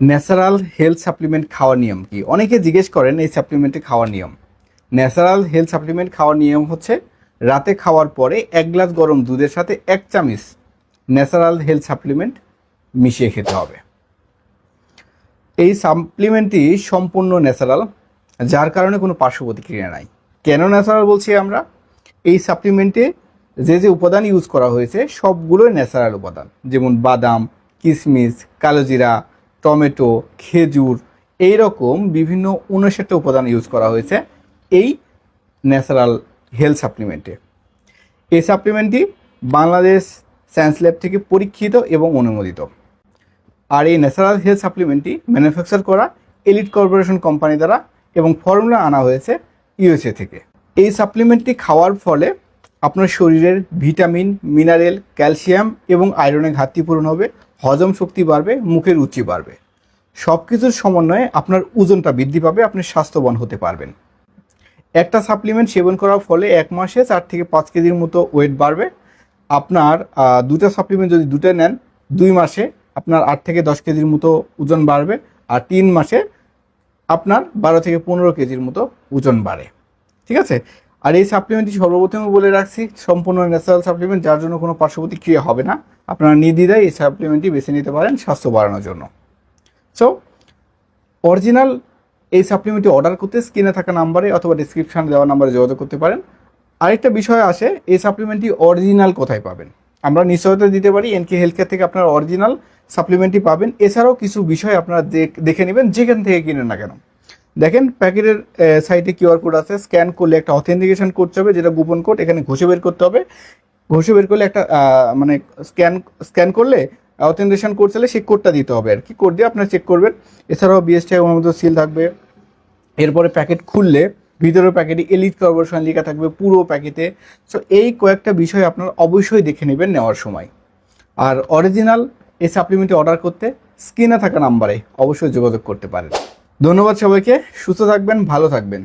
Natural health supplement খাওয়ার নিয়ম কি? অনেকে জিজ্ঞেস করেন এই সাপ্লিমেন্টে খাওয়ার নিয়ম। ন্যাচারাল হেলথ সাপ্লিমেন্ট খাওয়ার নিয়ম হচ্ছে রাতে খাওয়ার পরে 1 গ্লাস গরম দুধের সাথে 1 চামচ ন্যাচারাল হেলথ সাপ্লিমেন্ট মিশিয়ে খেতে হবে। এই সাপ্লিমেন্টটি সম্পূর্ণ ন্যাচারাল, যার কারণে কোনো পার্শ্ব প্রতিক্রিয়া নাই। কেন ন্যাচারাল বলছি আমরা? এই সাপ্লিমেন্টে যে উপাদান ইউজ করা হয়েছে সবগুলোই ন্যাচারাল উপাদান, যেমন বাদাম, কিশমিশ, কালোজিরা, টমেটো, খেজুর, এইরকম বিভিন্ন 59টা উপাদান ইউজ করা হয়েছে এই ন্যাচারাল হেলথ সাপ্লিমেন্টে। এই সাপ্লিমেন্টটি বাংলাদেশ সায়েন্স ল্যাব থেকে পরীক্ষিত এবং অনুমোদিত। আর এই ন্যাচারাল হেলথ সাপ্লিমেন্টটি ম্যানুফ্যাকচার করা এলিট কর্পোরেশন কোম্পানি দ্বারা এবং ফর্মুলা আনা হয়েছে ইউএসএ থেকে। এই সাপ্লিমেন্টটি খাওয়ার ফলে আপনার শরীরের ভিটামিন, মিনারেল, ক্যালসিয়াম এবং আয়রনের ঘাটতি পূরণ হবে, হজম শক্তি বাড়বে, মুখের রুচি বাড়বে। সব কিছুর সমন্বয়ে আপনার ওজনটা বৃদ্ধি পাবে, আপনি স্বাস্থ্যবান হতে পারবেন। একটা সাপ্লিমেন্ট সেবন করার ফলে 1 মাসে 4 থেকে 5 কেজির মতো ওয়েট বাড়বে। আপনার দুটো সাপ্লিমেন্ট যদি দুটো নেন, 2 মাসে আপনার 8 থেকে 10 কেজির মতো ওজন বাড়বে, আর 3 মাসে আপনার 12 থেকে 15 কেজির মতো ওজন বাড়ে। ঠিক আছে? আর এই সাপ্লিমেন্টটি সর্বপ্রথমে বলে রাখছি সম্পূর্ণ ন্যাচারাল সাপ্লিমেন্ট, যার জন্য কোনো পার্শ্ব প্রতিক্রিয়া হবে না। আপনারা নির্দ্বিধায় এই সাপ্লিমেন্টটি বেছে নিতে পারেন স্বাস্থ্য বাড়ানোর জন্য। সো অরিজিনাল এই সাপ্লিমেন্টটি অর্ডার করতে স্ক্রিনে থাকা নাম্বারে অথবা ডিসক্রিপশানে দেওয়া নাম্বারে যোগাযোগ করতে পারেন। আরেকটা বিষয় আসে, এই সাপ্লিমেন্টটি অরিজিনাল কোথায় পাবেন? আমরা নিশ্চয়তা দিতে পারি এনকে হেলথ কেয়ার থেকে আপনারা অরিজিনাল সাপ্লিমেন্টটি পাবেন। এছাড়াও কিছু বিষয় আপনারা দেখে নেবেন যেখান থেকে কিনেন না কেন। দেখেন প্যাকেটের সাইডে কিউআর কোড আছে, স্ক্যান করলে একটা অথেন্টিকেশন কোড হবে, যেটা গোপন কোড, এখানে ঘষে বের করতে হবে। ঘষে বের করলে একটা মানে স্ক্যান করলে অথেন্টিকেশন কোড চাইলে সেই কোডটা দিতে হবে আর কি। কোড দিয়ে আপনারা চেক করবেন। এছাড়াও বিএসটিআই অনুমোদিত সিল থাকবে। এরপরে প্যাকেট খুললে ভিতরের প্যাকেটে এলিট কর্পোরেশন লেখা থাকবে পুরো প্যাকেটে। সো এই কয়েকটা বিষয় আপনারা অবশ্যই দেখে নেবেন নেওয়ার সময়। আর অরিজিনাল এই সাপ্লিমেন্টটি অর্ডার করতে স্ক্রিনে থাকা নাম্বারে অবশ্যই যোগাযোগ করতে পারেন। ধন্যবাদ সবাইকে। সুস্থ থাকবেন, ভালো থাকবেন।